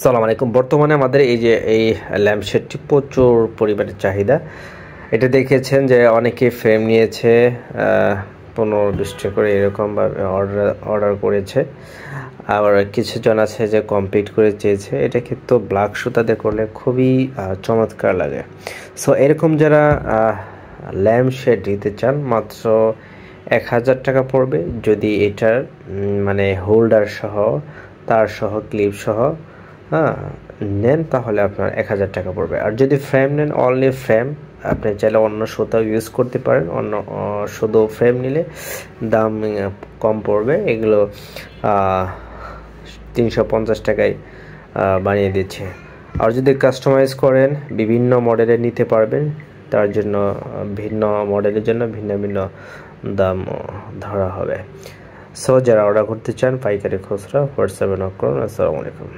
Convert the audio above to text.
সালাম আলাইকুম। বর্তমানে আমাদের এই যে এই ল্যাম্পশেডটি প্রচুর পরিমাণে চাহিদা। এটা দেখেছেন যে অনেকে ফ্রেম নিয়েছে 15-20টা করে এরকমভাবে অর্ডার করেছে। আবার কিছুজন আছে যে কমপ্লিট করে চেয়েছে। এটা কিন্তু ব্ল্যাক সুতাতে করলে খুবই চমৎকার লাগে। সো এরকম যারা ল্যাম্পশেড নিতে চান মাত্র 1000 টাকা পড়বে। যদি এটার মানে হোল্ডার সহ তার সহ ক্লিপ সহ নেন তাহলে আপনার 1000 টাকা পড়বে। আর যদি ফ্রেম নেন, অনলি ফ্রেম, আপনি চাইলে অন্য সুতাও ইউজ করতে পারেন। অন্য শুধু ফ্রেম নিলে দাম কম পড়বে। এগুলো 350 টাকায় বানিয়ে দিচ্ছে। আর যদি কাস্টমাইজ করেন বিভিন্ন মডেলের নিতে পারবেন। তার জন্য ভিন্ন মডেলের জন্য ভিন্ন ভিন্ন দাম ধরা হবে। সো যারা অর্ডার করতে চান পাইকারি খুচরা হোয়াটসঅ্যাপে নক করুন। আসসালামু আলাইকুম।